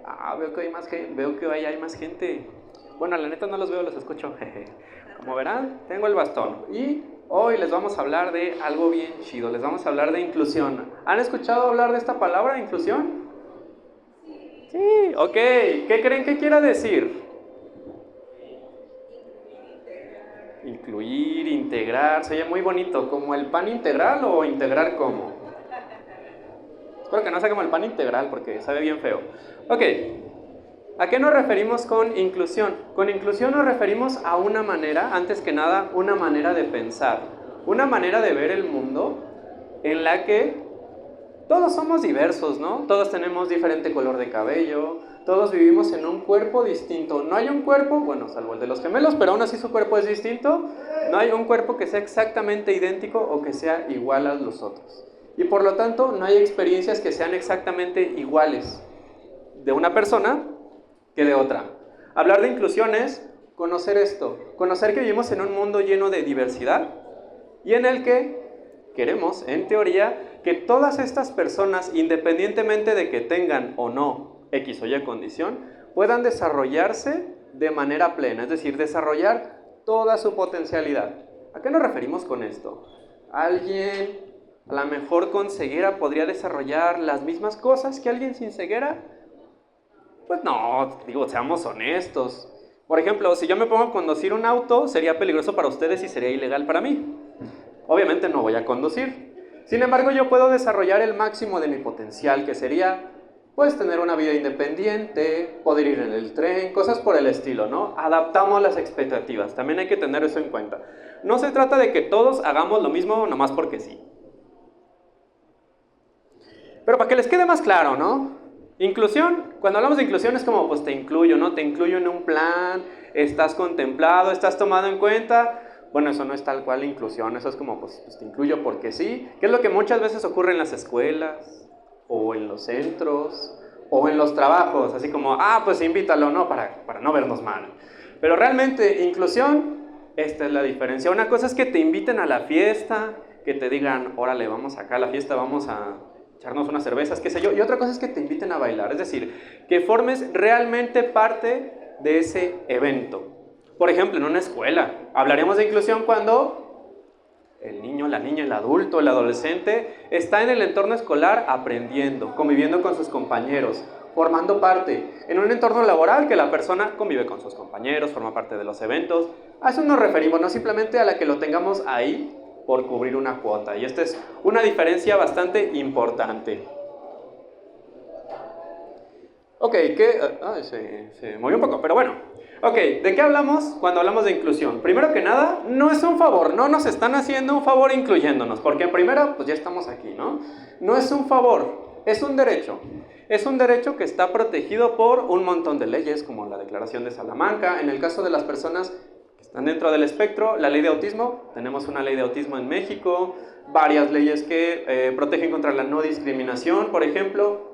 Ah, veo que hay más gente, veo que ahí hay más gente. Bueno, la neta no los veo, los escucho. Como verán, tengo el bastón. Y hoy les vamos a hablar de algo bien chido. Les vamos a hablar de inclusión. ¿Han escuchado hablar de esta palabra, inclusión? Sí, ok. ¿Qué creen que quiera decir? Incluir, integrar, se oye muy bonito. ¿Como el pan integral o integrar cómo? Espero que no sea como el pan integral porque sabe bien feo. Ok, ¿a qué nos referimos con inclusión? Con inclusión nos referimos a una manera, antes que nada, una manera de pensar, una manera de ver el mundo en la que todos somos diversos, ¿no? Todos tenemos diferente color de cabello, todos vivimos en un cuerpo distinto. No hay un cuerpo, bueno, salvo el de los gemelos, pero aún así su cuerpo es distinto. No hay un cuerpo que sea exactamente idéntico o que sea igual a los otros. Y por lo tanto, no hay experiencias que sean exactamente iguales de una persona que de otra. Hablar de inclusión es conocer esto, conocer que vivimos en un mundo lleno de diversidad y en el que queremos, en teoría, que todas estas personas, independientemente de que tengan o no X o Y condición, puedan desarrollarse de manera plena, es decir, desarrollar toda su potencialidad. ¿A qué nos referimos con esto? Alguien a lo mejor con ceguera podría desarrollar las mismas cosas que alguien sin ceguera. Pues no, digo, seamos honestos. Por ejemplo, si yo me pongo a conducir un auto, sería peligroso para ustedes y sería ilegal para mí. Obviamente no voy a conducir. Sin embargo, yo puedo desarrollar el máximo de mi potencial, que sería, pues, tener una vida independiente, poder ir en el tren, cosas por el estilo, ¿no? Adaptamos las expectativas, también hay que tener eso en cuenta. No se trata de que todos hagamos lo mismo nomás porque sí. Pero para que les quede más claro, ¿no? Inclusión, cuando hablamos de inclusión es como, pues te incluyo, ¿no? Te incluyo en un plan, estás contemplado, estás tomado en cuenta. Bueno, eso no es tal cual inclusión, eso es como, pues te incluyo porque sí. Que es lo que muchas veces ocurre en las escuelas, o en los centros, o en los trabajos, así como, pues invítalo, ¿no? Para no vernos mal. Pero realmente, inclusión, esta es la diferencia. Una cosa es que te inviten a la fiesta, que te digan, órale, vamos acá a la fiesta, vamos a echarnos unas cervezas, qué sé yo. Y otra cosa es que te inviten a bailar, es decir, que formes realmente parte de ese evento. Por ejemplo, en una escuela, hablaremos de inclusión cuando el niño, la niña, el adulto, el adolescente está en el entorno escolar aprendiendo, conviviendo con sus compañeros, formando parte en un entorno laboral que la persona convive con sus compañeros, forma parte de los eventos. A eso nos referimos, no simplemente a la que lo tengamos ahí por cubrir una cuota. Y esta es una diferencia bastante importante. Ok, se movió un poco, pero bueno. Ok, ¿de qué hablamos cuando hablamos de inclusión? Primero que nada, no es un favor, no nos están haciendo un favor incluyéndonos, porque en primera, pues ya estamos aquí, ¿no? No es un favor, es un derecho. Es un derecho que está protegido por un montón de leyes, como la Declaración de Salamanca. En el caso de las personas que están dentro del espectro, la ley de autismo, tenemos una ley de autismo en México, varias leyes que protegen contra la no discriminación, por ejemplo.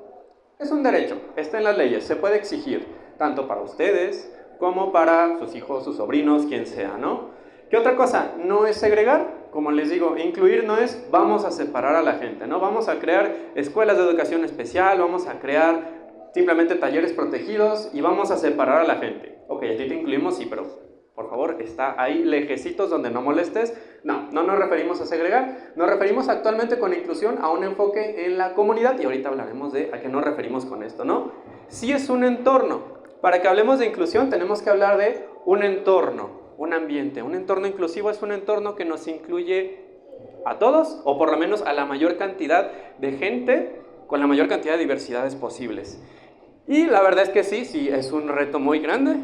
Es un derecho, está en las leyes, se puede exigir, tanto para ustedes como para sus hijos, sus sobrinos, quien sea, ¿no? ¿Qué otra cosa? No es segregar, como les digo, incluir no es vamos a separar a la gente, ¿no? Vamos a crear escuelas de educación especial, vamos a crear simplemente talleres protegidos y vamos a separar a la gente. Ok, a ti te incluimos, sí, pero por favor, está ahí lejecitos donde no molestes. No nos referimos a segregar, nos referimos actualmente con inclusión a un enfoque en la comunidad y ahorita hablaremos de a qué nos referimos con esto, ¿no? Sí es un entorno. Para que hablemos de inclusión tenemos que hablar de un entorno, un ambiente. Un entorno inclusivo es un entorno que nos incluye a todos o por lo menos a la mayor cantidad de gente con la mayor cantidad de diversidades posibles. Y la verdad es que sí, es un reto muy grande.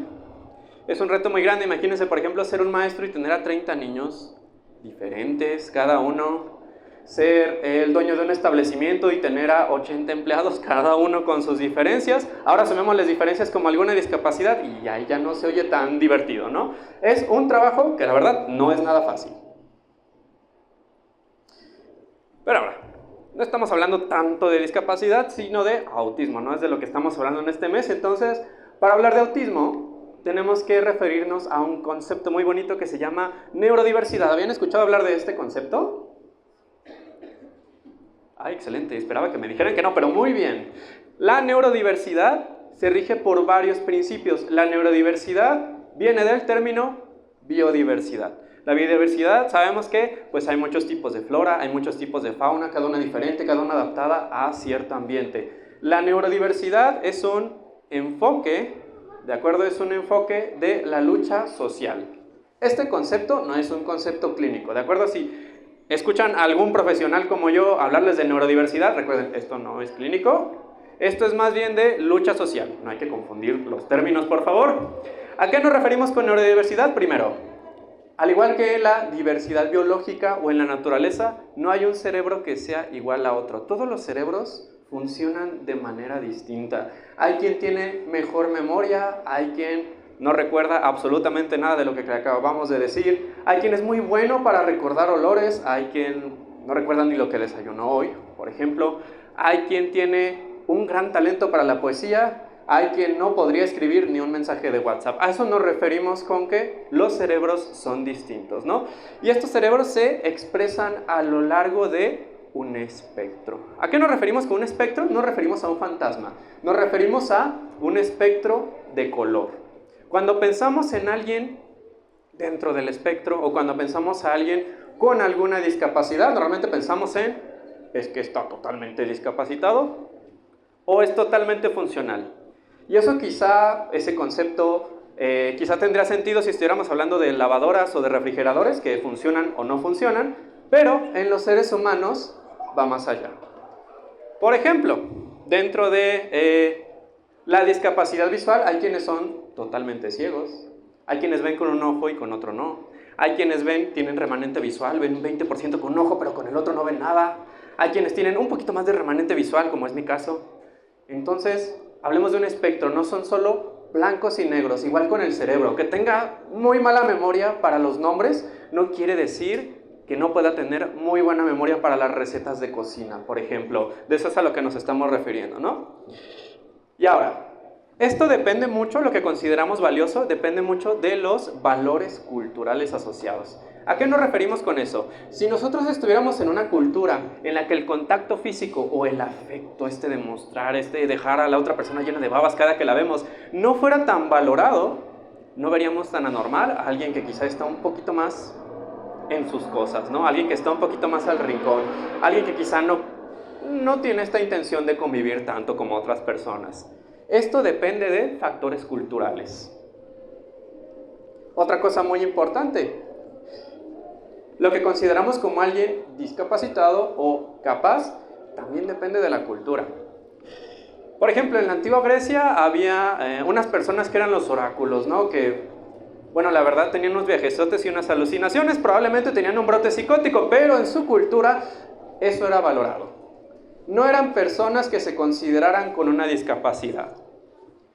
Es un reto muy grande, imagínense por ejemplo ser un maestro y tener a 30 niños diferentes cada uno, ser el dueño de un establecimiento y tener a 80 empleados cada uno con sus diferencias. Ahora sumemos las diferencias como alguna discapacidad y ahí ya no se oye tan divertido, ¿no? Es un trabajo que la verdad no es nada fácil. Pero ahora, no estamos hablando tanto de discapacidad, sino de autismo, ¿no? Es de lo que estamos hablando en este mes. Entonces, para hablar de autismo, tenemos que referirnos a un concepto muy bonito que se llama neurodiversidad. ¿Habían escuchado hablar de este concepto? Excelente, esperaba que me dijeran que no, pero muy bien. La neurodiversidad se rige por varios principios. La neurodiversidad viene del término biodiversidad. La biodiversidad, sabemos que pues hay muchos tipos de flora, hay muchos tipos de fauna, cada una diferente, cada una adaptada a cierto ambiente. La neurodiversidad es un enfoque, ¿de acuerdo? Es un enfoque de la lucha social. Este concepto no es un concepto clínico, ¿de acuerdo? Si escuchan a algún profesional como yo hablarles de neurodiversidad, recuerden, esto no es clínico, esto es más bien de lucha social. No hay que confundir los términos, por favor. ¿A qué nos referimos con neurodiversidad? Primero, al igual que en la diversidad biológica o en la naturaleza, no hay un cerebro que sea igual a otro. Todos los cerebros funcionan de manera distinta. Hay quien tiene mejor memoria, hay quien no recuerda absolutamente nada de lo que acabamos de decir, hay quien es muy bueno para recordar olores, hay quien no recuerda ni lo que desayunó hoy, por ejemplo, hay quien tiene un gran talento para la poesía, hay quien no podría escribir ni un mensaje de WhatsApp. A eso nos referimos con que los cerebros son distintos, ¿no? Y estos cerebros se expresan a lo largo de un espectro. ¿A qué nos referimos con un espectro? No nos referimos a un fantasma, nos referimos a un espectro de color. Cuando pensamos en alguien dentro del espectro o cuando pensamos a alguien con alguna discapacidad, normalmente pensamos en, es que está totalmente discapacitado o es totalmente funcional. Y eso quizá, ese concepto, quizá tendría sentido si estuviéramos hablando de lavadoras o de refrigeradores que funcionan o no funcionan, pero en los seres humanos va más allá. Por ejemplo, dentro de la discapacidad visual hay quienes son totalmente ciegos, hay quienes ven con un ojo y con otro no, hay quienes ven, tienen remanente visual, ven un 20% con un ojo pero con el otro no ven nada, hay quienes tienen un poquito más de remanente visual como es mi caso. Entonces, hablemos de un espectro, no son solo blancos y negros, igual con el cerebro. Que tenga muy mala memoria para los nombres no quiere decir que no pueda tener muy buena memoria para las recetas de cocina, por ejemplo. De eso es a lo que nos estamos refiriendo, ¿no? Y ahora, esto depende mucho, lo que consideramos valioso, depende mucho de los valores culturales asociados. ¿A qué nos referimos con eso? Si nosotros estuviéramos en una cultura en la que el contacto físico o el afecto, de mostrar, dejar a la otra persona llena de babas cada que la vemos, no fuera tan valorado, no veríamos tan anormal a alguien que quizá está un poquito más en sus cosas, ¿no? Alguien que está un poquito más al rincón, alguien que quizá no tiene esta intención de convivir tanto como otras personas. Esto depende de factores culturales. Otra cosa muy importante, lo que consideramos como alguien discapacitado o capaz también depende de la cultura. Por ejemplo, en la antigua Grecia había unas personas que eran los oráculos, ¿no? Que, bueno, la verdad tenían unos viajesotes y unas alucinaciones, probablemente tenían un brote psicótico, pero en su cultura eso era valorado. No eran personas que se consideraran con una discapacidad.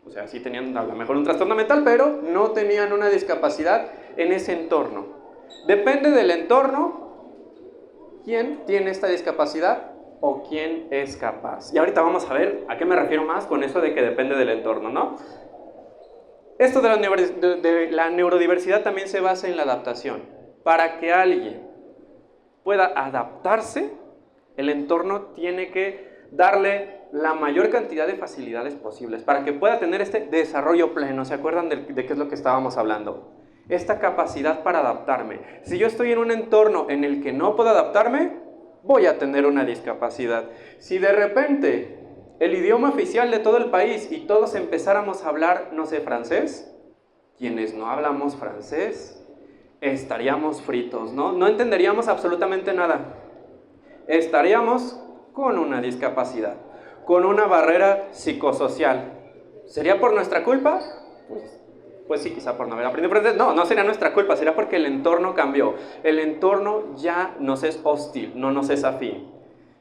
O sea, sí tenían a lo mejor un trastorno mental, pero no tenían una discapacidad en ese entorno. Depende del entorno quién tiene esta discapacidad o quién es capaz. Y ahorita vamos a ver a qué me refiero más con eso de que depende del entorno, ¿no? Esto de la neurodiversidad también se basa en la adaptación. Para que alguien pueda adaptarse, el entorno tiene que darle la mayor cantidad de facilidades posibles para que pueda tener este desarrollo pleno. ¿Se acuerdan de qué es lo que estábamos hablando? Esta capacidad para adaptarme. Si yo estoy en un entorno en el que no puedo adaptarme, voy a tener una discapacidad. Si de repente el idioma oficial de todo el país y todos empezáramos a hablar, no sé, francés, quienes no hablamos francés, estaríamos fritos, ¿no? No entenderíamos absolutamente nada. Estaríamos con una discapacidad, con una barrera psicosocial. ¿Sería por nuestra culpa? Pues sí, quizá por no haber aprendido francés. No sería nuestra culpa, sería porque el entorno cambió. El entorno ya nos es hostil, no nos es afín.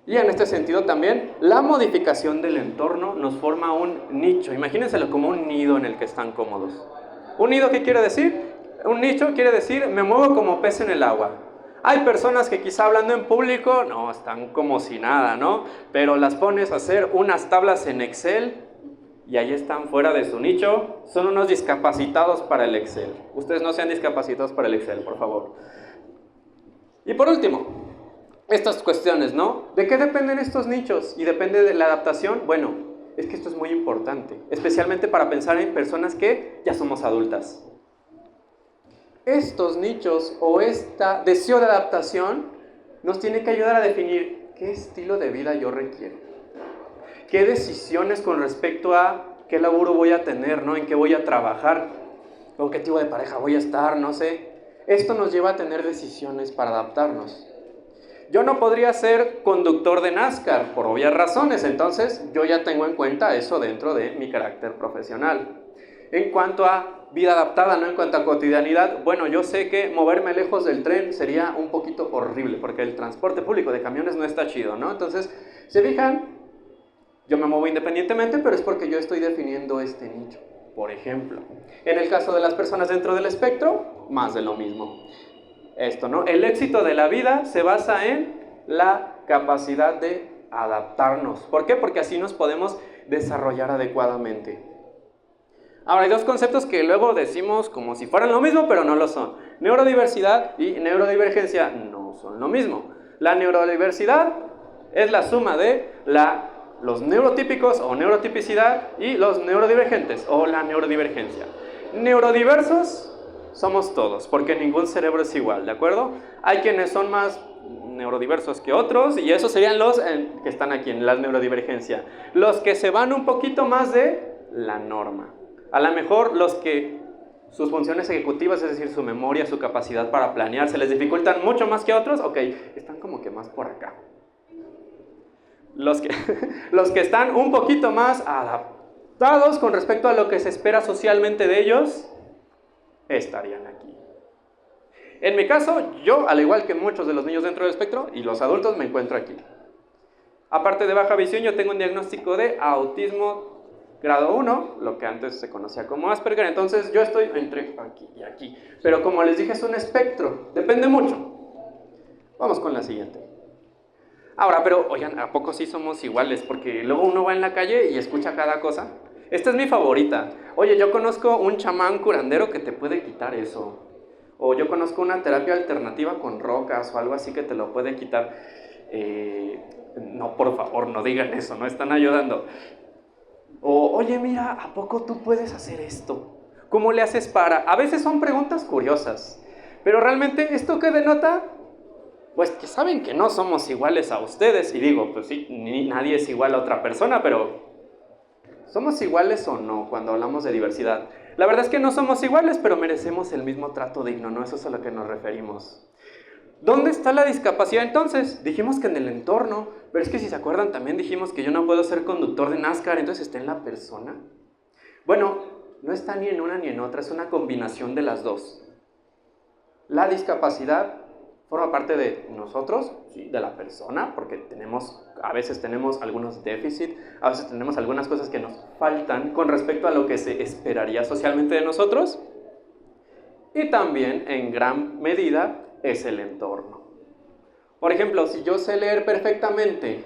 Y en este sentido también, la modificación del entorno nos forma un nicho. Imagínenselo como un nido en el que están cómodos. ¿Un nido qué quiere decir? Un nicho quiere decir, me muevo como pez en el agua. Hay personas que quizá hablando en público, no, están como si nada, ¿no? Pero las pones a hacer unas tablas en Excel y ahí están fuera de su nicho. Son unos discapacitados para el Excel. Ustedes no sean discapacitados para el Excel, por favor. Y por último, estas cuestiones, ¿no? ¿De qué dependen estos nichos? Y depende de la adaptación. Bueno, es que esto es muy importante, especialmente para pensar en personas que ya somos adultas. Estos nichos o este deseo de adaptación nos tiene que ayudar a definir qué estilo de vida yo requiero, qué decisiones con respecto a qué laburo voy a tener, ¿no? En qué voy a trabajar, con qué tipo de pareja voy a estar, no sé. Esto nos lleva a tener decisiones para adaptarnos. Yo no podría ser conductor de NASCAR por obvias razones, entonces yo ya tengo en cuenta eso dentro de mi carácter profesional. En cuanto a vida adaptada, ¿no? En cuanto a cotidianidad, bueno, yo sé que moverme lejos del tren sería un poquito horrible, porque el transporte público de camiones no está chido, ¿no? Entonces, ¿se fijan? Yo me muevo independientemente, pero es porque yo estoy definiendo este nicho. Por ejemplo, en el caso de las personas dentro del espectro, más de lo mismo. Esto, ¿no? El éxito de la vida se basa en la capacidad de adaptarnos. ¿Por qué? Porque así nos podemos desarrollar adecuadamente. Ahora, hay dos conceptos que luego decimos como si fueran lo mismo, pero no lo son. Neurodiversidad y neurodivergencia no son lo mismo. La neurodiversidad es la suma de los neurotípicos o neurotipicidad y los neurodivergentes o la neurodivergencia. Neurodiversos somos todos, porque ningún cerebro es igual, ¿de acuerdo? Hay quienes son más neurodiversos que otros y esos serían los que están aquí en la neurodivergencia. Los que se van un poquito más de la norma. A lo mejor los que sus funciones ejecutivas, es decir, su memoria, su capacidad para planear, se les dificultan mucho más que a otros, ok, están como que más por acá. Los que están un poquito más adaptados con respecto a lo que se espera socialmente de ellos, estarían aquí. En mi caso, yo, al igual que muchos de los niños dentro del espectro y los adultos, me encuentro aquí. Aparte de baja visión, yo tengo un diagnóstico de autismo grado 1, lo que antes se conocía como Asperger, entonces yo estoy entre aquí y aquí. Pero como les dije, es un espectro, depende mucho. Vamos con la siguiente. Ahora, pero, oigan, ¿a poco sí somos iguales? Porque luego uno va en la calle y escucha cada cosa. Esta es mi favorita. Oye, yo conozco un chamán curandero que te puede quitar eso. O yo conozco una terapia alternativa con rocas o algo así que te lo puede quitar. No, por favor, no digan eso, no están ayudando. O, oye, mira, ¿a poco tú puedes hacer esto? ¿Cómo le haces para...? A veces son preguntas curiosas, pero realmente, ¿esto qué denota? Pues que saben que no somos iguales a ustedes. Y digo, pues sí, nadie es igual a otra persona, pero ¿somos iguales o no cuando hablamos de diversidad? La verdad es que no somos iguales, pero merecemos el mismo trato digno, ¿no? Eso es a lo que nos referimos. ¿Dónde está la discapacidad entonces? Dijimos que en el entorno, pero es que si se acuerdan también dijimos que yo no puedo ser conductor de NASCAR, entonces está en la persona. Bueno, no está ni en una ni en otra, es una combinación de las dos. La discapacidad forma parte de nosotros, sí, de la persona, porque a veces tenemos algunos déficits, a veces tenemos algunas cosas que nos faltan con respecto a lo que se esperaría socialmente de nosotros, y también en gran medida es el entorno. Por ejemplo, si yo sé leer perfectamente,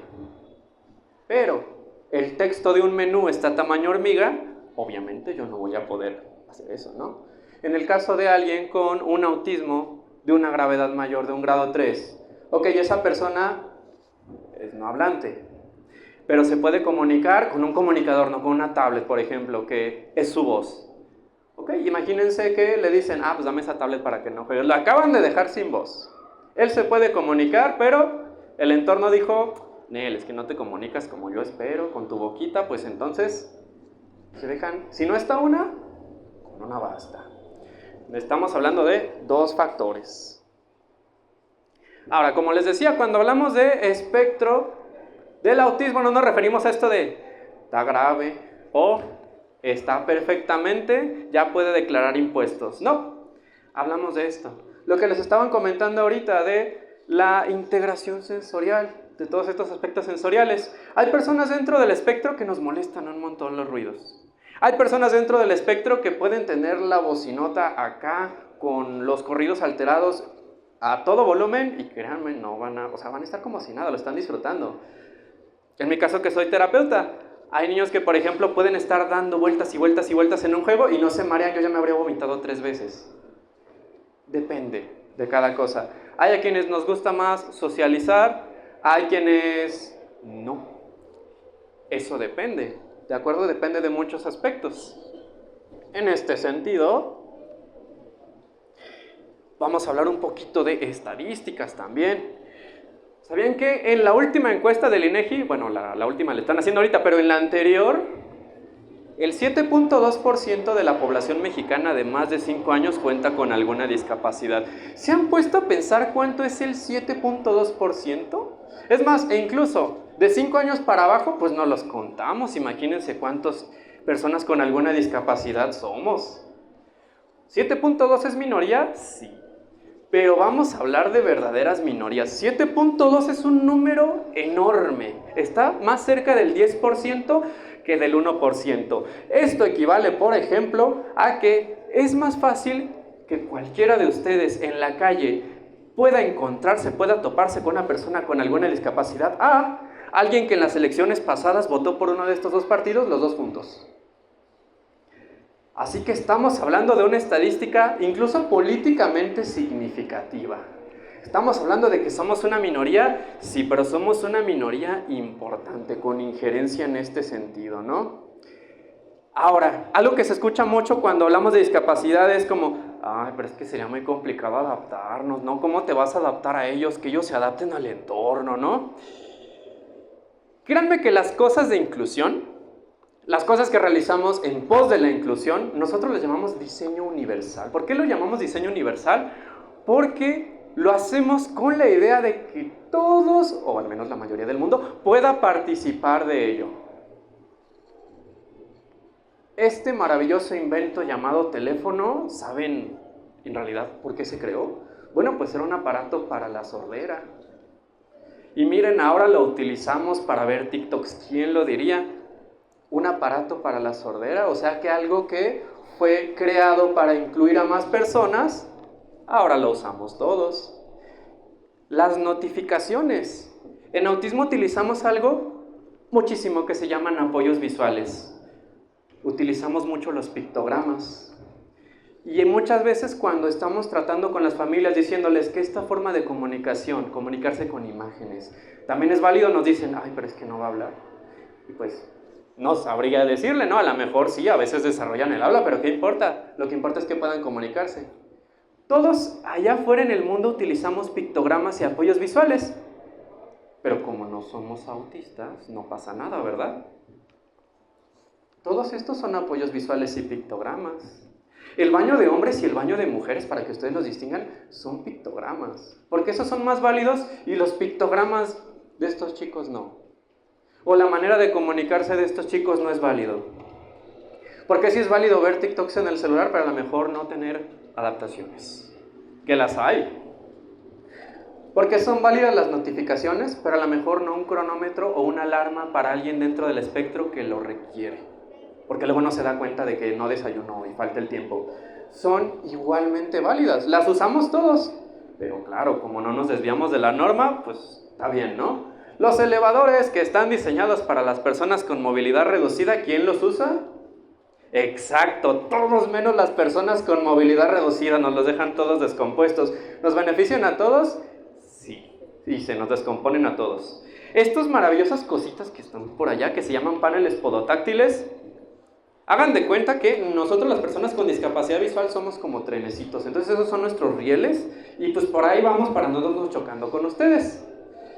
pero el texto de un menú está a tamaño hormiga, obviamente yo no voy a poder hacer eso, ¿no? En el caso de alguien con un autismo de una gravedad mayor, de un grado 3, ok, esa persona es no hablante, pero se puede comunicar con un comunicador, no con una tablet, por ejemplo, que es su voz. Ok, imagínense que le dicen, pues dame esa tablet para que no juegues. Lo acaban de dejar sin voz. Él se puede comunicar, pero el entorno dijo, Nel, es que no te comunicas como yo espero, con tu boquita, pues entonces, se dejan, si no está una, con una basta. Estamos hablando de dos factores. Ahora, como les decía, cuando hablamos de espectro del autismo, no nos referimos a esto de está grave o está perfectamente, ya puede declarar impuestos. No, hablamos de esto. Lo que les estaban comentando ahorita de la integración sensorial, de todos estos aspectos sensoriales. Hay personas dentro del espectro que nos molestan un montón los ruidos. Hay personas dentro del espectro que pueden tener la bocinota acá con los corridos alterados a todo volumen y créanme, no van a estar como si nada, lo están disfrutando. En mi caso que soy terapeuta, hay niños que por ejemplo pueden estar dando vueltas y vueltas y vueltas en un juego y no se marean, yo ya me habría vomitado 3 veces. Depende de cada cosa. Hay a quienes nos gusta más socializar, hay quienes no. Eso depende. ¿De acuerdo? Depende de muchos aspectos. En este sentido, vamos a hablar un poquito de estadísticas también. ¿Sabían que en la última encuesta del INEGI, bueno, la última la están haciendo ahorita, pero en la anterior, el 7.2% de la población mexicana de más de 5 años cuenta con alguna discapacidad? ¿Se han puesto a pensar cuánto es el 7.2%? Es más, e incluso de 5 años para abajo, pues no los contamos. Imagínense cuántas personas con alguna discapacidad somos. ¿7.2 es minoría? Sí. Pero vamos a hablar de verdaderas minorías. 7.2 es un número enorme. Está más cerca del 10% que del 1%. Esto equivale, por ejemplo, a que es más fácil que cualquiera de ustedes en la calle pueda encontrarse, pueda toparse con una persona con alguna discapacidad a alguien que en las elecciones pasadas votó por uno de estos dos partidos, los dos juntos. Así que estamos hablando de una estadística incluso políticamente significativa. Estamos hablando de que somos una minoría, sí, pero somos una minoría importante, con injerencia en este sentido, ¿no? Ahora, algo que se escucha mucho cuando hablamos de discapacidad es como, ay, pero es que sería muy complicado adaptarnos, ¿no? ¿Cómo te vas a adaptar a ellos? Que ellos se adapten al entorno, ¿no? Créanme que las cosas de inclusión, las cosas que realizamos en pos de la inclusión, nosotros les llamamos diseño universal. ¿Por qué lo llamamos diseño universal? Porque lo hacemos con la idea de que todos, o al menos la mayoría del mundo, pueda participar de ello. Este maravilloso invento llamado teléfono, ¿saben en realidad por qué se creó? Bueno, pues era un aparato para la sordera. Y miren, ahora lo utilizamos para ver TikToks. ¿Quién lo diría? Un aparato para la sordera, o sea que algo que fue creado para incluir a más personas, ahora lo usamos todos. Las notificaciones. En autismo utilizamos algo muchísimo que se llaman apoyos visuales. Utilizamos mucho los pictogramas. Y muchas veces cuando estamos tratando con las familias diciéndoles que esta forma de comunicación, comunicarse con imágenes, también es válido, nos dicen, ay, pero es que no va a hablar. Y pues no sabría decirle, ¿no? A lo mejor sí, a veces desarrollan el habla, pero ¿qué importa? Lo que importa es que puedan comunicarse. Todos allá afuera en el mundo utilizamos pictogramas y apoyos visuales, pero como no somos autistas, no pasa nada, ¿verdad? Todos estos son apoyos visuales y pictogramas. El baño de hombres y el baño de mujeres, para que ustedes los distingan, son pictogramas, porque esos son más válidos y los pictogramas de estos chicos no. O la manera de comunicarse de estos chicos no es válido. Porque sí es válido ver TikToks en el celular, pero a lo mejor no tener adaptaciones. Que las hay. Porque son válidas las notificaciones, pero a lo mejor no un cronómetro o una alarma para alguien dentro del espectro que lo requiere. Porque luego no se da cuenta de que no desayunó y falta el tiempo. Son igualmente válidas. Las usamos todos. Pero claro, como no nos desviamos de la norma, pues está bien, ¿no? Los elevadores que están diseñados para las personas con movilidad reducida, ¿quién los usa? Exacto, todos menos las personas con movilidad reducida, nos los dejan todos descompuestos. ¿Nos benefician a todos? Sí, y se nos descomponen a todos. Estas maravillosas cositas que están por allá, que se llaman paneles podotáctiles, hagan de cuenta que nosotros las personas con discapacidad visual somos como trenecitos. Entonces esos son nuestros rieles y pues por ahí vamos para no irnos chocando con ustedes.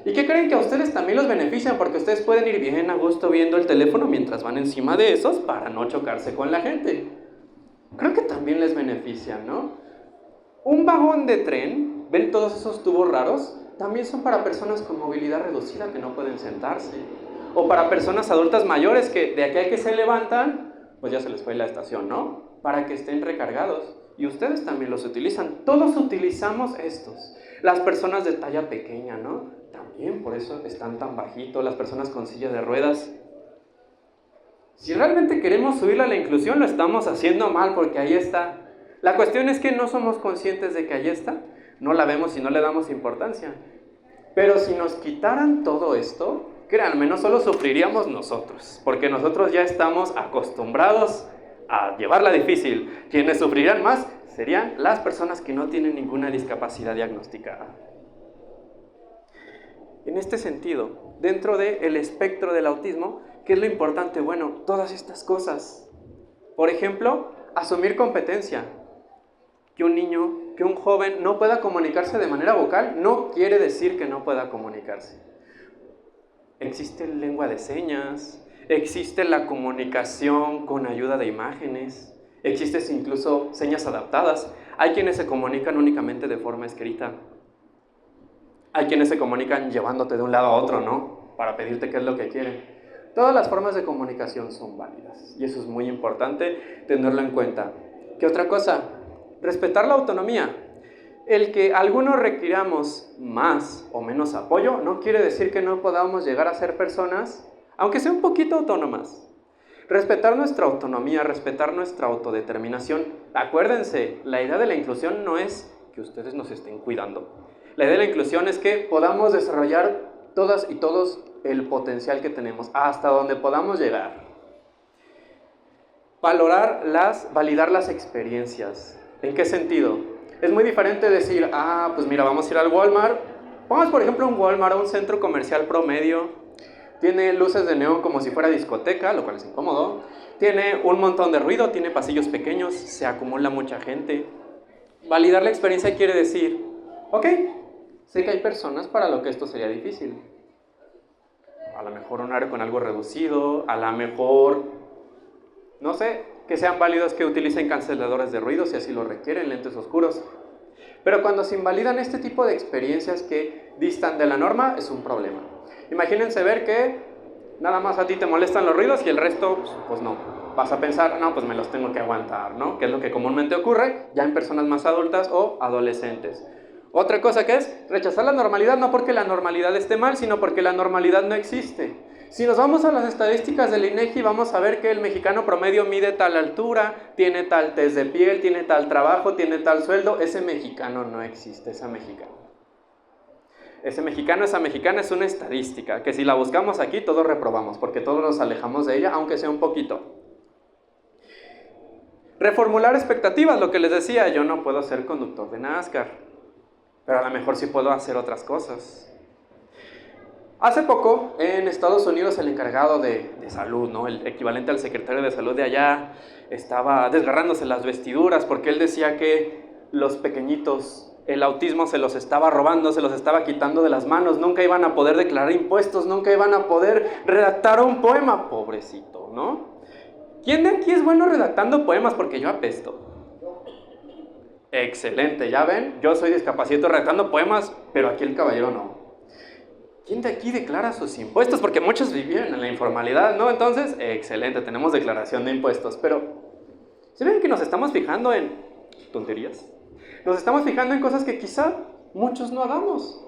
¿Y qué creen? Que a ustedes también los benefician porque ustedes pueden ir bien a gusto viendo el teléfono mientras van encima de esos para no chocarse con la gente. Creo que también les benefician, ¿no? Un vagón de tren, ¿ven todos esos tubos raros? También son para personas con movilidad reducida que no pueden sentarse. O para personas adultas mayores que de aquí a que se levantan, pues ya se les fue la estación, ¿no? Para que estén recargados. Y ustedes también los utilizan. Todos utilizamos estos. Las personas de talla pequeña, ¿no? También por eso están tan bajitos, las personas con silla de ruedas. Si realmente queremos subir a la inclusión, lo estamos haciendo mal porque ahí está. La cuestión es que no somos conscientes de que ahí está, no la vemos y no le damos importancia. Pero si nos quitaran todo esto, créanme, no solo sufriríamos nosotros, porque nosotros ya estamos acostumbrados a llevarla difícil. Quienes sufrirían más serían las personas que no tienen ninguna discapacidad diagnosticada. En este sentido, dentro del espectro del autismo, ¿qué es lo importante? Bueno, todas estas cosas. Por ejemplo, asumir competencia. Que un niño, que un joven no pueda comunicarse de manera vocal, no quiere decir que no pueda comunicarse. Existe lengua de señas, existe la comunicación con ayuda de imágenes, existe incluso señas adaptadas. Hay quienes se comunican únicamente de forma escrita. Hay quienes se comunican llevándote de un lado a otro, ¿no? Para pedirte qué es lo que quieren. Todas las formas de comunicación son válidas y eso es muy importante tenerlo en cuenta. ¿Qué otra cosa? Respetar la autonomía. El que algunos requiramos más o menos apoyo no quiere decir que no podamos llegar a ser personas, aunque sea un poquito autónomas. Respetar nuestra autonomía, respetar nuestra autodeterminación. Acuérdense, la idea de la inclusión no es que ustedes nos estén cuidando. La idea de la inclusión es que podamos desarrollar todas y todos el potencial que tenemos, hasta donde podamos llegar. Validar las experiencias. ¿En qué sentido? Es muy diferente decir, pues mira, vamos a ir al Walmart. Vamos, por ejemplo, a un Walmart, a un centro comercial promedio. Tiene luces de neón como si fuera discoteca, lo cual es incómodo. Tiene un montón de ruido, tiene pasillos pequeños, se acumula mucha gente. Validar la experiencia quiere decir, ok, sé que hay personas para lo que esto sería difícil. A lo mejor un área con algo reducido, a lo mejor, no sé, que sean válidos que utilicen canceladores de ruido si así lo requieren, lentes oscuros. Pero cuando se invalidan este tipo de experiencias que distan de la norma, es un problema. Imagínense ver que nada más a ti te molestan los ruidos y el resto, pues no. Vas a pensar, no, pues me los tengo que aguantar, ¿no? Que es lo que comúnmente ocurre ya en personas más adultas o adolescentes. Otra cosa que es rechazar la normalidad, no porque la normalidad esté mal, sino porque la normalidad no existe. Si nos vamos a las estadísticas del INEGI, vamos a ver que el mexicano promedio mide tal altura, tiene tal tez de piel, tiene tal trabajo, tiene tal sueldo. Ese mexicano no existe, esa mexicana. Ese mexicano, esa mexicana es una estadística, que si la buscamos aquí todos reprobamos, porque todos nos alejamos de ella, aunque sea un poquito. Reformular expectativas, lo que les decía, yo no puedo ser conductor de NASCAR, pero a lo mejor sí puedo hacer otras cosas. Hace poco, en Estados Unidos, el encargado de salud, ¿no? El equivalente al secretario de salud de allá, estaba desgarrándose las vestiduras porque él decía que los pequeñitos, el autismo se los estaba robando, se los estaba quitando de las manos, nunca iban a poder declarar impuestos, nunca iban a poder redactar un poema, pobrecito, ¿no? ¿Quién de aquí es bueno redactando poemas? Porque yo apesto. Excelente, ya ven, yo soy discapacitado redactando poemas, pero aquí el caballero no. ¿Quién de aquí declara sus impuestos? Porque muchos vivían en la informalidad, ¿no? Entonces, excelente, tenemos declaración de impuestos, pero ¿se ven que nos estamos fijando en tonterías? Nos estamos fijando en cosas que quizá muchos no hagamos.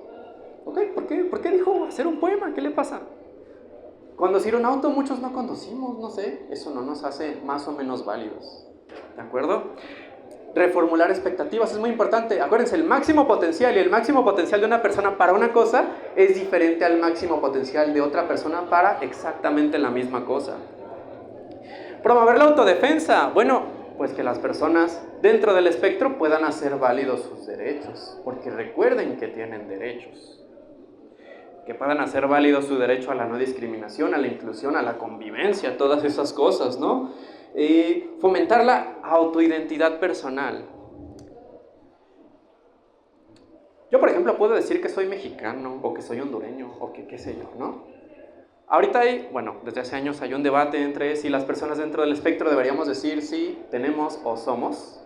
¿Ok? ¿Por qué dijo hacer un poema? ¿Qué le pasa? Conducir un auto muchos no conducimos, no sé, eso no nos hace más o menos válidos. ¿De acuerdo? Reformular expectativas es muy importante. Acuérdense, el máximo potencial y el máximo potencial de una persona para una cosa es diferente al máximo potencial de otra persona para exactamente la misma cosa. Promover la autodefensa. Bueno, pues que las personas dentro del espectro puedan hacer válidos sus derechos, porque recuerden que tienen derechos. Que puedan hacer válido su derecho a la no discriminación, a la inclusión, a la convivencia, todas esas cosas, ¿no? Fomentar la autoidentidad personal. Yo, por ejemplo, puedo decir que soy mexicano, o que soy hondureño, o que qué sé yo, ¿no? Ahorita desde hace años hay un debate entre si las personas dentro del espectro deberíamos decir si tenemos o somos.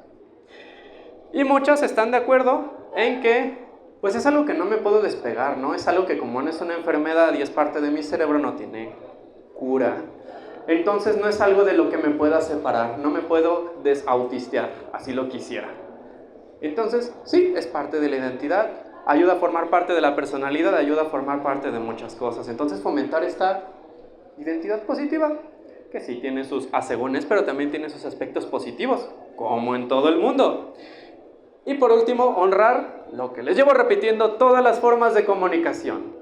Y muchos están de acuerdo en que, pues es algo que no me puedo despegar, ¿no? Es algo que como no es una enfermedad y es parte de mi cerebro, no tiene cura. Entonces no es algo de lo que me pueda separar, no me puedo desautistear, así lo quisiera. Entonces, sí, es parte de la identidad, ayuda a formar parte de la personalidad, ayuda a formar parte de muchas cosas. Entonces fomentar esta identidad positiva, que sí tiene sus asegúnes, pero también tiene sus aspectos positivos, como en todo el mundo. Y por último, honrar lo que les llevo repitiendo, todas las formas de comunicación.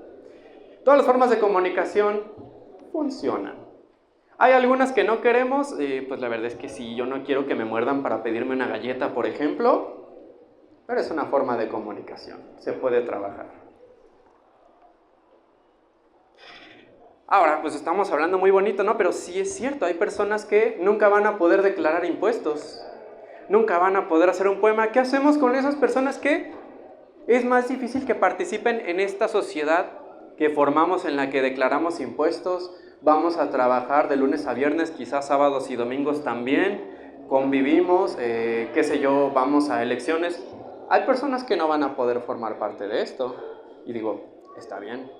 Todas las formas de comunicación funcionan. Hay algunas que no queremos, pues la verdad es que sí, yo no quiero que me muerdan para pedirme una galleta, por ejemplo, pero es una forma de comunicación, se puede trabajar. Ahora, pues estamos hablando muy bonito, ¿no? Pero sí es cierto, hay personas que nunca van a poder declarar impuestos, nunca van a poder hacer un poema. ¿Qué hacemos con esas personas que es más difícil que participen en esta sociedad que formamos en la que declaramos impuestos? Vamos a trabajar de lunes a viernes, quizás sábados y domingos también, convivimos, qué sé yo, vamos a elecciones. Hay personas que no van a poder formar parte de esto. Y digo, está bien.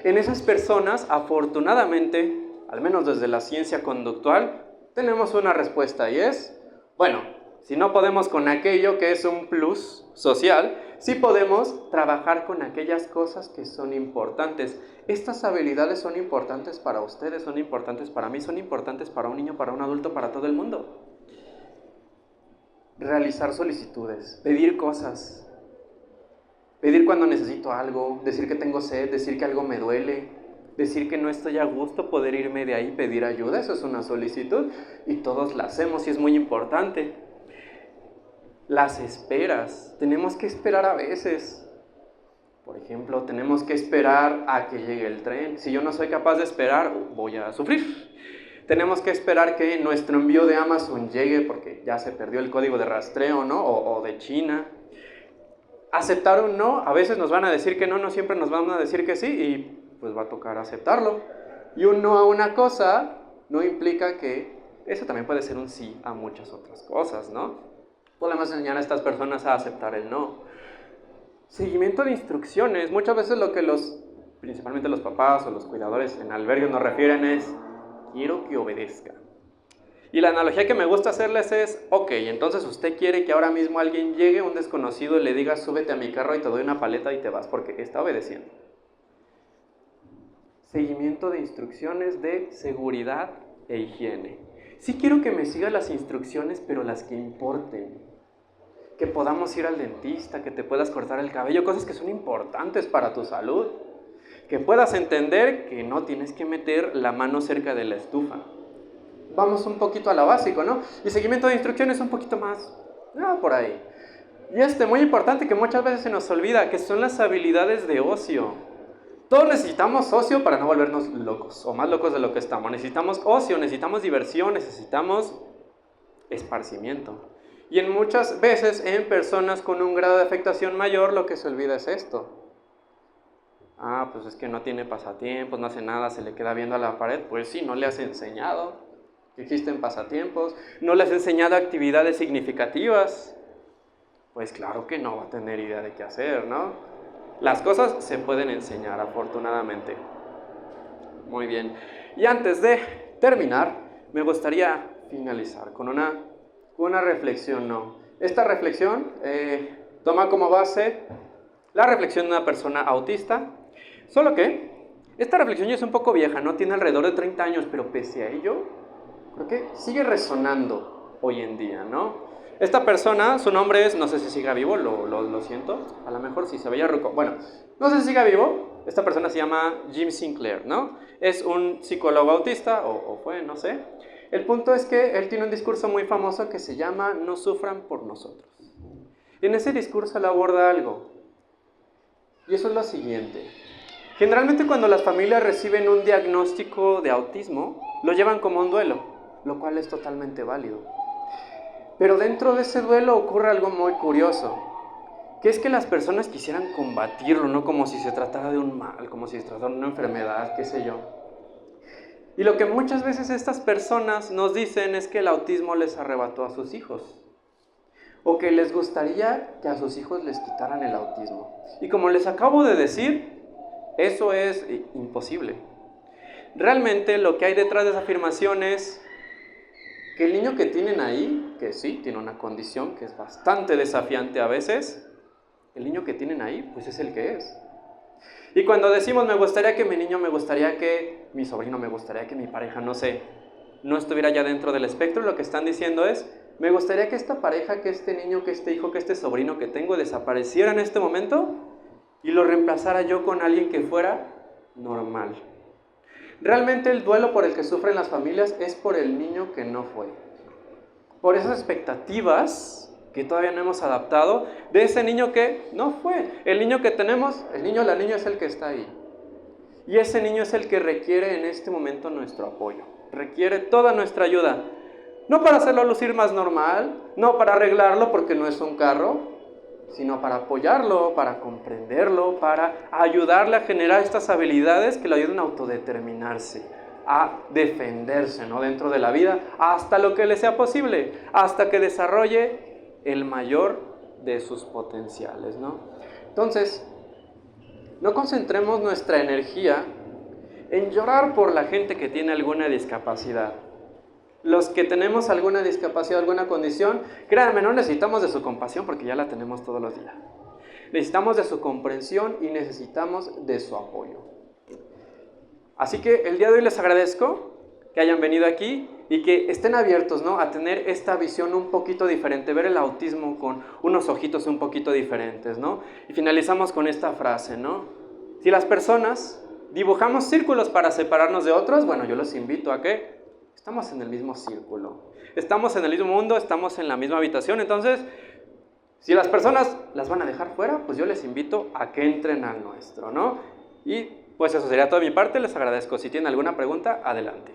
En esas personas, afortunadamente, al menos desde la ciencia conductual, tenemos una respuesta y es, bueno, si no podemos con aquello que es un plus social, sí podemos trabajar con aquellas cosas que son importantes. Estas habilidades son importantes para ustedes, son importantes para mí, son importantes para un niño, para un adulto, para todo el mundo. Realizar solicitudes, pedir cosas, pedir cuando necesito algo, decir que tengo sed, decir que algo me duele, decir que no estoy a gusto, poder irme de ahí, pedir ayuda, eso es una solicitud y todos la hacemos y es muy importante. Las esperas, tenemos que esperar a veces. Por ejemplo, tenemos que esperar a que llegue el tren. Si yo no soy capaz de esperar, voy a sufrir. Tenemos que esperar que nuestro envío de Amazon llegue porque ya se perdió el código de rastreo, ¿no? O de China. Aceptar un no, a veces nos van a decir que no, no siempre nos van a decir que sí y pues va a tocar aceptarlo. Y un no a una cosa no implica que eso también puede ser un sí a muchas otras cosas, ¿no? Podemos enseñar a estas personas a aceptar el no. Seguimiento de instrucciones. Muchas veces lo que principalmente los papás o los cuidadores en albergues nos refieren es, quiero que obedezca. Y la analogía que me gusta hacerles es, ok, entonces usted quiere que ahora mismo alguien llegue, un desconocido, y le diga, súbete a mi carro y te doy una paleta y te vas, porque está obedeciendo. Seguimiento de instrucciones de seguridad e higiene. Sí quiero que me siga las instrucciones, pero las que importen. Que podamos ir al dentista, que te puedas cortar el cabello, cosas que son importantes para tu salud. Que puedas entender que no tienes que meter la mano cerca de la estufa. Vamos un poquito a lo básico, ¿no? Y seguimiento de instrucciones un poquito más, por ahí. Y muy importante que muchas veces se nos olvida, que son las habilidades de ocio. Todos necesitamos ocio para no volvernos locos, o más locos de lo que estamos. Necesitamos ocio, necesitamos diversión, necesitamos esparcimiento. Y en muchas veces en personas con un grado de afectación mayor lo que se olvida es esto. Pues es que no tiene pasatiempos, no hace nada, se le queda viendo a la pared. Pues sí, no le has enseñado que existen pasatiempos, no le has enseñado actividades significativas. Pues claro que no va a tener idea de qué hacer, ¿no? Las cosas se pueden enseñar, afortunadamente. Muy bien. Y antes de terminar, me gustaría finalizar con una reflexión, ¿no? Esta reflexión toma como base la reflexión de una persona autista, solo que esta reflexión ya es un poco vieja, ¿no? Tiene alrededor de 30 años, pero pese a ello, creo que sigue resonando hoy en día, ¿no? Esta persona, su nombre es, no sé si siga vivo, lo siento, a lo mejor si se veía ruco. Bueno, no sé si siga vivo, esta persona se llama Jim Sinclair, ¿no? Es un psicólogo autista, o fue, no sé. El punto es que él tiene un discurso muy famoso que se llama No sufran por nosotros. Y en ese discurso él aborda algo, y eso es lo siguiente. Generalmente cuando las familias reciben un diagnóstico de autismo, lo llevan como un duelo, lo cual es totalmente válido. Pero dentro de ese duelo ocurre algo muy curioso, que es que las personas quisieran combatirlo, no como si se tratara de un mal, como si se tratara de una enfermedad, qué sé yo. Y lo que muchas veces estas personas nos dicen es que el autismo les arrebató a sus hijos, o que les gustaría que a sus hijos les quitaran el autismo. Y como les acabo de decir, eso es imposible. Realmente lo que hay detrás de esa afirmación es que el niño que tienen ahí, que sí, tiene una condición que es bastante desafiante a veces, el niño que tienen ahí, pues es el que es. Y cuando decimos me gustaría que mi niño, me gustaría que mi sobrino, me gustaría que mi pareja, no sé, no estuviera ya dentro del espectro, lo que están diciendo es, me gustaría que esta pareja, que este niño, que este hijo, que este sobrino que tengo desapareciera en este momento y lo reemplazara yo con alguien que fuera normal. Realmente el duelo por el que sufren las familias es por el niño que no fue. Por esas expectativas que todavía no hemos adaptado de ese niño que no fue. El niño que tenemos, el niño o la niña es el que está ahí. Y ese niño es el que requiere en este momento nuestro apoyo, requiere toda nuestra ayuda. No para hacerlo lucir más normal, no para arreglarlo porque no es un carro, sino para apoyarlo, para comprenderlo, para ayudarle a generar estas habilidades que le ayuden a autodeterminarse, a defenderse, ¿no?, dentro de la vida, hasta lo que le sea posible, hasta que desarrolle el mayor de sus potenciales, ¿no? Entonces, no concentremos nuestra energía en llorar por la gente que tiene alguna discapacidad. Los que tenemos alguna discapacidad, alguna condición, créanme, no necesitamos de su compasión porque ya la tenemos todos los días. Necesitamos de su comprensión y necesitamos de su apoyo. Así que el día de hoy les agradezco que hayan venido aquí y que estén abiertos, ¿no?, a tener esta visión un poquito diferente, ver el autismo con unos ojitos un poquito diferentes, ¿no? Y finalizamos con esta frase, ¿no? Si las personas dibujamos círculos para separarnos de otros, bueno, yo los invito a que estamos en el mismo círculo, estamos en el mismo mundo, estamos en la misma habitación, entonces, si las personas las van a dejar fuera, pues yo les invito a que entren al nuestro, ¿no? Y pues eso sería todo de mi parte, les agradezco. Si tienen alguna pregunta, adelante.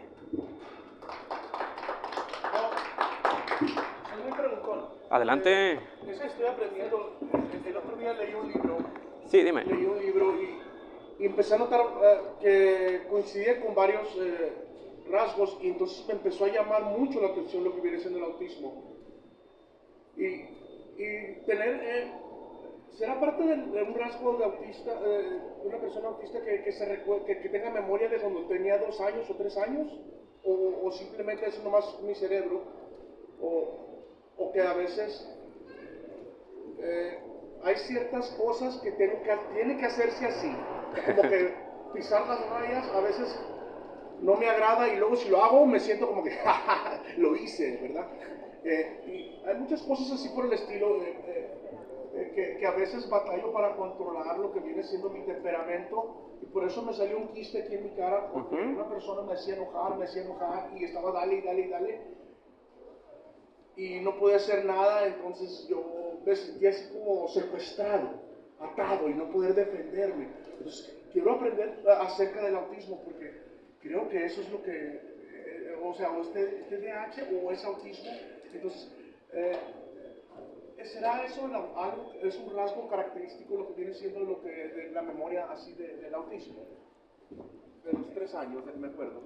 Soy muy preguntón. Adelante. Es que estoy aprendiendo. El otro día leí un libro. Sí, dime. Leí un libro y empecé a notar que coincidía con varios rasgos y entonces me empezó a llamar mucho la atención lo que viene siendo el autismo. Y tener... ¿será parte de un rasgo de autista, una persona autista que tenga memoria de cuando tenía 2 años o 3 años? ¿O simplemente es nomás mi cerebro? ¿O que a veces hay ciertas cosas que tienen que hacerse así? Como que pisar las rayas a veces no me agrada y luego si lo hago me siento como que lo hice, ¿verdad? Y hay muchas cosas así por el estilo que a veces batallo para controlar lo que viene siendo mi temperamento y por eso me salió un quiste aquí en mi cara porque una persona me hacía enojar y estaba dale y dale y dale y no podía hacer nada, entonces yo me sentía así como secuestrado, atado y no poder defenderme. Entonces quiero aprender acerca del autismo porque creo que eso es lo que, o sea, o es TDAH o es autismo, entonces ¿será eso algo, es un rasgo característico lo que viene siendo lo que de la memoria así del autismo? De los 3 años, me acuerdo.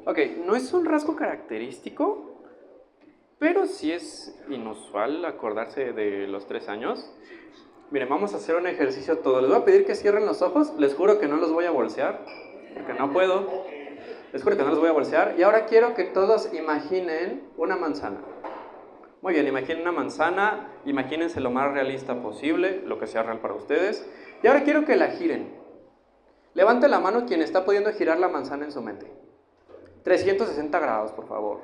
Ok, no es un rasgo característico, pero sí es inusual acordarse de los 3 años. Miren, vamos a hacer un ejercicio todos. Les voy a pedir que cierren los ojos. Les juro que no los voy a bolsear, porque no puedo. Les juro que no los voy a bolsear. Y ahora quiero que todos imaginen una manzana. Muy bien, imaginen una manzana, imagínense lo más realista posible, lo que sea real para ustedes. Y ahora quiero que la giren. Levante la mano quien está pudiendo girar la manzana en su mente. 360 grados, por favor.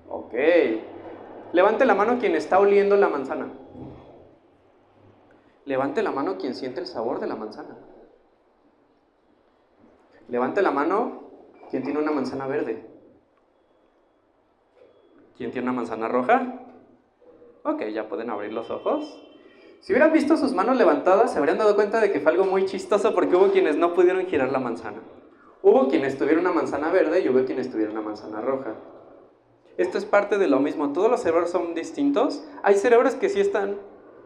Ok. Levante la mano quien está oliendo la manzana. Levante la mano quien siente el sabor de la manzana. Levante la mano quien tiene una manzana verde. ¿Quién tiene una manzana roja? Ok, ya pueden abrir los ojos. Si hubieran visto sus manos levantadas, se habrían dado cuenta de que fue algo muy chistoso porque hubo quienes no pudieron girar la manzana. Hubo quienes tuvieron una manzana verde y hubo quienes tuvieron una manzana roja. Esto es parte de lo mismo. Todos los cerebros son distintos. Hay cerebros que sí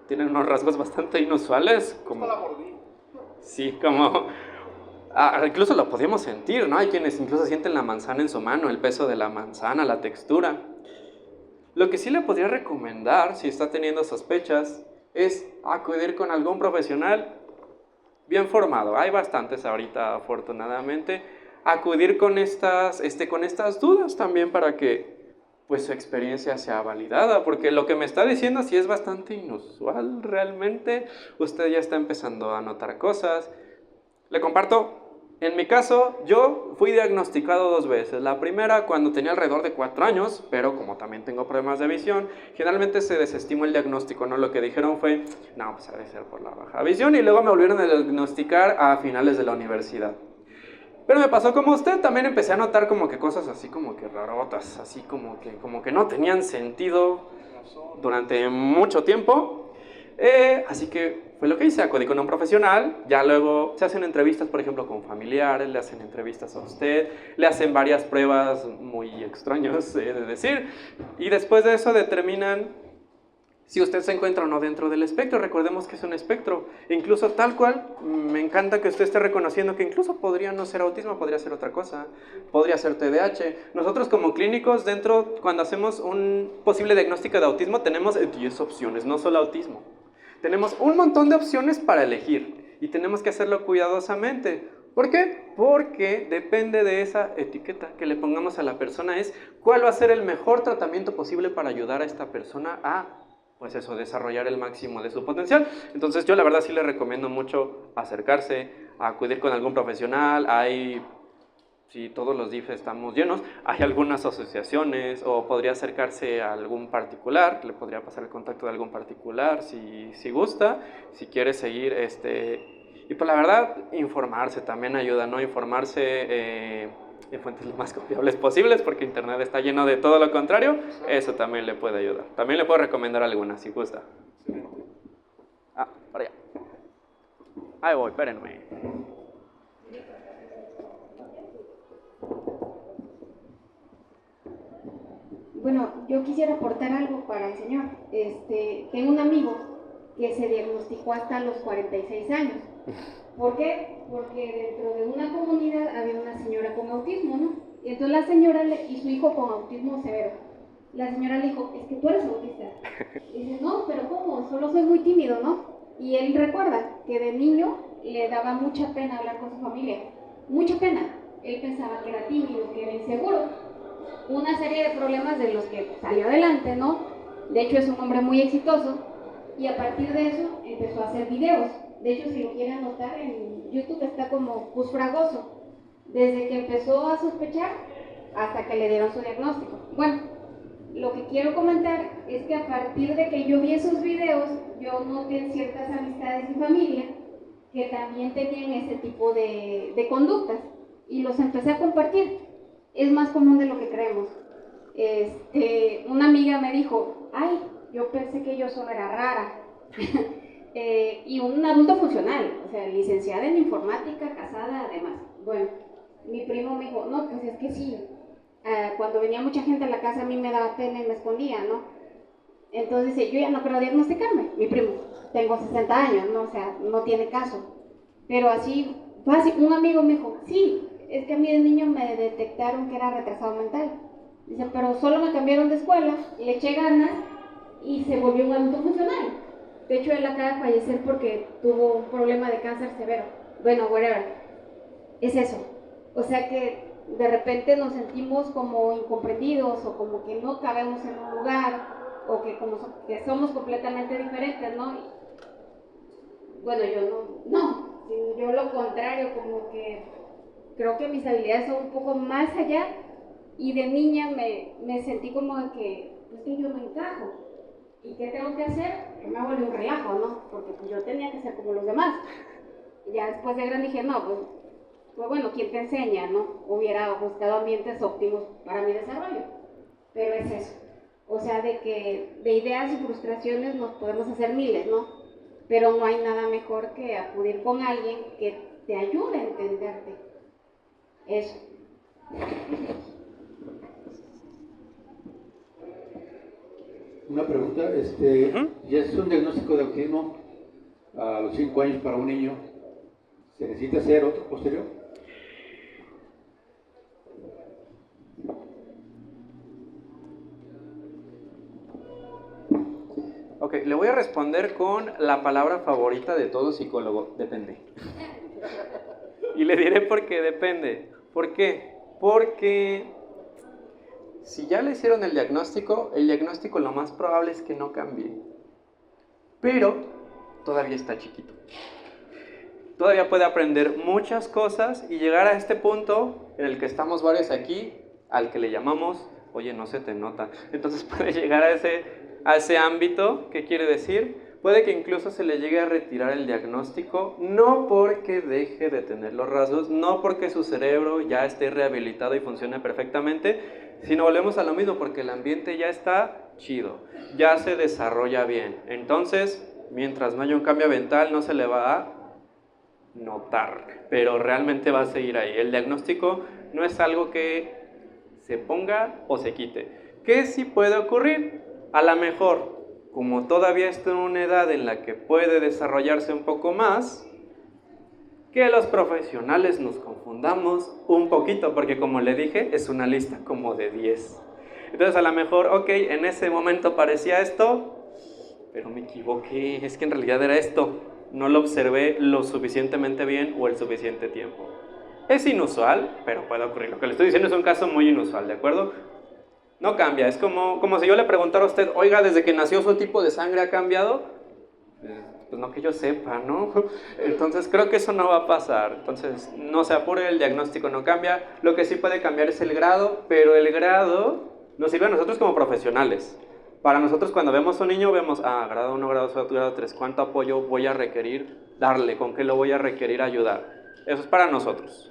tienen unos rasgos bastante inusuales. Como, la mordí. sí, como... incluso lo podemos sentir, ¿no? Hay quienes incluso sienten la manzana en su mano, el peso de la manzana, la textura. Lo que sí le podría recomendar, si está teniendo sospechas, es acudir con algún profesional bien formado. Hay bastantes ahorita, afortunadamente. Acudir con estas dudas también para que pues, su experiencia sea validada. Porque lo que me está diciendo sí es bastante inusual realmente. Usted ya está empezando a notar cosas. Le comparto. En mi caso, yo fui diagnosticado 2 veces. La primera cuando tenía alrededor de 4 años, pero como también tengo problemas de visión, generalmente se desestimó el diagnóstico, ¿no? Lo que dijeron fue, no, pues debe ser por la baja visión, y luego me volvieron a diagnosticar a finales de la universidad. Pero me pasó como usted, también empecé a notar como que cosas así como que rarotas, así como que no tenían sentido durante mucho tiempo. Así que fue lo que hice, acudí con un profesional, ya luego se hacen entrevistas, por ejemplo, con familiares, le hacen entrevistas a usted, le hacen varias pruebas muy extrañas, de decir, y después de eso determinan si usted se encuentra o no dentro del espectro. Recordemos que es un espectro, incluso tal cual, me encanta que usted esté reconociendo que incluso podría no ser autismo, podría ser otra cosa, podría ser TDAH. Nosotros como clínicos, dentro, cuando hacemos un posible diagnóstico de autismo, tenemos 10 opciones, no solo autismo. Tenemos un montón de opciones para elegir y tenemos que hacerlo cuidadosamente. ¿Por qué? Porque depende de esa etiqueta que le pongamos a la persona, es cuál va a ser el mejor tratamiento posible para ayudar a esta persona a, pues eso, desarrollar el máximo de su potencial. Entonces yo la verdad sí le recomiendo mucho acercarse, a acudir con algún profesional. Si todos los DIF estamos llenos, hay algunas asociaciones, o podría acercarse a algún particular, le podría pasar el contacto de algún particular si gusta, si quiere seguir, y pues la verdad, informarse también ayuda, ¿no? Informarse en fuentes lo más confiables posibles, porque internet está lleno de todo lo contrario, eso también le puede ayudar. También le puedo recomendar algunas, si gusta. Para allá. Ahí voy, espérenme. Bueno, yo quisiera aportar algo para el señor. Tengo un amigo que se diagnosticó hasta los 46 años. ¿Por qué? Porque dentro de una comunidad había una señora con autismo, ¿no? Y entonces la señora y su hijo con autismo severo. La señora le dijo, es que tú eres autista. Y dice, no, pero ¿cómo? Solo soy muy tímido, ¿no? Y él recuerda que de niño le daba mucha pena hablar con su familia. Mucha pena. Él pensaba que era tímido, que era inseguro. Una serie de problemas de los que salió adelante, ¿no? De hecho es un hombre muy exitoso y a partir de eso empezó a hacer videos. De hecho, si lo quieren anotar, en YouTube está como Cus Fragoso, desde que empezó a sospechar hasta que le dieron su diagnóstico. Bueno, lo que quiero comentar es que a partir de que yo vi esos videos, yo noté en ciertas amistades y familia que también tenían ese tipo de conductas y los empecé a compartir. Es más común de lo que creemos. Una amiga me dijo, ay, yo pensé que yo solo era rara. Y un adulto funcional, o sea, licenciada en informática, casada, además. Bueno, mi primo me dijo, no, pues es que sí. Cuando venía mucha gente a la casa a mí me daba pena y me escondía, ¿no? Entonces dice, yo ya no quiero diagnosticarme, mi primo. Tengo 60 años, ¿no? O sea, no tiene caso. Pero así, fácil, un amigo me dijo, sí, es que a mí de niño me detectaron que era retrasado mental. Dice, pero solo me cambiaron de escuela, le eché ganas y se volvió un adulto funcional. De hecho, él acaba de fallecer porque tuvo un problema de cáncer severo. Bueno, whatever. Es eso. O sea que de repente nos sentimos como incomprendidos o como que no cabemos en un lugar o que que somos completamente diferentes, ¿no? Bueno, yo no, yo lo contrario, como que creo que mis habilidades son un poco más allá y de niña me sentí como de que, pues que yo no encajo. ¿Y qué tengo que hacer? Que me volví un relajo, ¿no? Porque pues yo tenía que ser como los demás. Y ya después de grande dije, no, pues bueno, ¿quién te enseña, no? Hubiera buscado ambientes óptimos para mi desarrollo. Pero es eso. O sea, de que de ideas y frustraciones nos podemos hacer miles, ¿no? Pero no hay nada mejor que acudir con alguien que te ayude a entenderte. Eso. Una pregunta, ya es un diagnóstico de autismo a los 5 años para un niño, ¿se necesita hacer otro posterior? Ok, le voy a responder con la palabra favorita de todo psicólogo, depende. Y le diré por qué depende. ¿Por qué? Porque si ya le hicieron el diagnóstico lo más probable es que no cambie. Pero todavía está chiquito. Todavía puede aprender muchas cosas y llegar a este punto en el que estamos varios aquí, al que le llamamos, oye, no se te nota. Entonces puede llegar a ese ámbito. ¿Qué quiere decir? Puede que incluso se le llegue a retirar el diagnóstico, no porque deje de tener los rasgos, no porque su cerebro ya esté rehabilitado y funcione perfectamente, sino volvemos a lo mismo, porque el ambiente ya está chido, ya se desarrolla bien. Entonces, mientras no haya un cambio ambiental no se le va a notar, pero realmente va a seguir ahí. El diagnóstico no es algo que se ponga o se quite. ¿Qué sí puede ocurrir? A lo mejor, como todavía está en una edad en la que puede desarrollarse un poco más, que los profesionales nos confundamos un poquito, porque como le dije, es una lista como de 10. Entonces a lo mejor, ok, en ese momento parecía esto, pero me equivoqué, es que en realidad era esto. No lo observé lo suficientemente bien o el suficiente tiempo. Es inusual, pero puede ocurrir. Lo que le estoy diciendo es un caso muy inusual, ¿de acuerdo? No cambia, es como si yo le preguntara a usted, oiga, desde que nació su tipo de sangre ha cambiado. Pues no que yo sepa, ¿no? Entonces creo que eso no va a pasar. Entonces no se apure, el diagnóstico no cambia. Lo que sí puede cambiar es el grado, pero el grado nos sirve a nosotros como profesionales. Para nosotros cuando vemos a un niño vemos, grado 1, grado 2, grado 3, ¿cuánto apoyo voy a requerir darle? ¿Con qué lo voy a requerir ayudar? Eso es para nosotros.